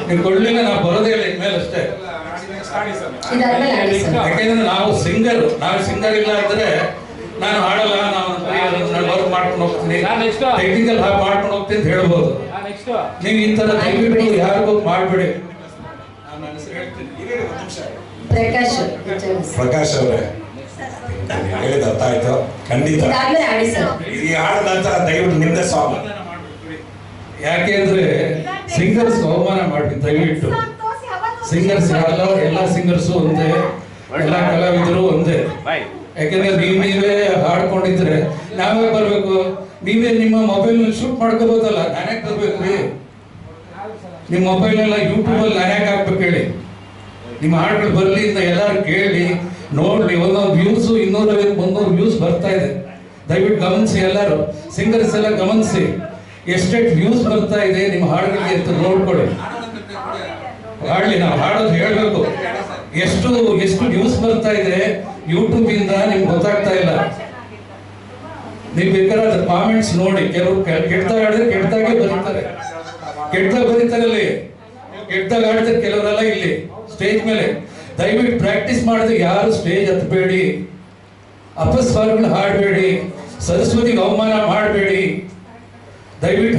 ನೀವು ಕೊಡ್ಲಿಲ್ಲ, ನಾವು ಬರೋದೇ ಇಲ್ಲ ಇನ್ಮೇಲೆ ಅಷ್ಟೇ. ಯಾಕೆಂದ್ರೆ ನಾವು ಸಿಂಗರ್ ಇಲ್ಲ ಅಂದ್ರೆ ನಾನು ಹಾಡಲ್ಲ, ನಾನು ವರ್ಕ್ ಮಾಡ್ಕೊಂಡು ಹೋಗ್ತೀನಿ, ಟೆಕ್ನಿಕಲ್ ಮಾಡ್ಕೊಂಡು ಹೋಗ್ತೀನಿ ಅಂತ ಹೇಳ್ಬೋದು. ನೀವು ಈ ತರ ದಯವಿಟ್ಟು ಯಾರಿಗೂ ಮಾಡ್ಬೇಡಿ. ಪ್ರಕಾಶ್ ಅವರೇ ಹೇಳಿದ ಅರ್ಥ ಆಯ್ತು. ಖಂಡಿತ ಈ ಹಾಡ ನಂತರ ದಯವಿಟ್ಟು ನಿಮ್ದೇ ಸಾಂಗ್. ಯಾಕೆಂದ್ರೆ ಸಿಂಗರ್ಸ್ ಅವಮಾನ ಮಾಡಿ ದಯವಿಟ್ಟು. ಸಿಂಗರ್ಸ್ ಎಲ್ಲ ಸಿಂಗರ್ಸು ಒಂದೇ, ಎಲ್ಲ ಕಲಾವಿದರು ಒಂದೇ. ಯಾಕೆಂದ್ರೆ ನೀವೇ ಹಾಡ್ಕೊಂಡಿದ್ರೆ ನಾವೇ ಬರ್ಬೇಕು. ನೀವೇ ನಿಮ್ಮ ಮೊಬೈಲ್ ಶೂಟ್ ಮಾಡ್ಕೋಬೋದಲ್ಲ, ನಾನ್ಯಾಕೆ ಬರ್ಬೇಕು ರೀ? ನಿಮ್ಮ ಮೊಬೈಲ್ ಎಲ್ಲ ಯೂಟ್ಯೂಬ್ ಅಲ್ಲಿ ನಾನ್ಯಾಕೆ ಹಾಕ್ಬೇಕು ಹೇಳಿ? ನಿಮ್ಮ ಹಾಡುಗಳು ಬರ್ಲಿ ಅಂತ ಎಲ್ಲಾರು ಕೇಳಿ ನೋಡ್ಲಿ. ಒಂದೊಂದು ವ್ಯೂಸ್ 250-300 ವ್ಯೂಸ್ ಬರ್ತಾ ಇದೆ. ದಯವಿಟ್ಟು ಗಮನಿಸಿ, ಎಲ್ಲರೂ ಸಿಂಗರ್ಸ್ ಎಲ್ಲ ಗಮನಿಸಿ, ಎಷ್ಟೆಷ್ಟು ವ್ಯೂಸ್ ಬರ್ತಾ ಇದೆ ನಿಮ್ಮ ಹಾಡುಗಳಿಗೆ ಅಂತ ನೋಡ್ಕೊಳ್ಳಿ. ಹಾಡ್ಲಿ, ನಾವು ಹಾಡೋದು ಹೇಳ್ಬೇಕು. ಎಷ್ಟು ವ್ಯೂಸ್ ಬರ್ತಾ ಇದೆ ಯೂಟ್ಯೂಬ್ ಇಂದ ನಿಮ್ಗೆ ಗೊತ್ತಾಗ್ತಾ ಇಲ್ಲ. ನೀವು ಬೇಕಾದ್ರೆ ಕಾಮೆಂಟ್ಸ್ ನೋಡಿ. ಕೆಲವರು ಕೆಟ್ಟದಾಗ ಆಡಿದ್ರೆ ಕೆಟ್ಟದಾಗೆ ಬರೀತಾರೆ, ಕೆಟ್ಟದಾಗ ಬರೀತಾರಲ್ಲಿ. ಕೆಟ್ಟದಾಗ ಆಡಿದ್ರೆ ಕೆಲವರೆಲ್ಲ ಇಲ್ಲಿ ಸ್ಟೇಜ್ ಮೇಲೆ. ದಯವಿಟ್ಟು ಪ್ರಾಕ್ಟೀಸ್ ಮಾಡಿದ್ರೆ ಯಾರು ಸ್ಟೇಜ್ ಹತ್ತಬೇಡಿ, ಅಪಸ್ವರಗಳು ಹಾಡಬೇಡಿ, ಸರಸ್ವತಿಗೆ ಅವಮಾನ ಮಾಡಬೇಡಿ ದಯವಿಟ್ಟು.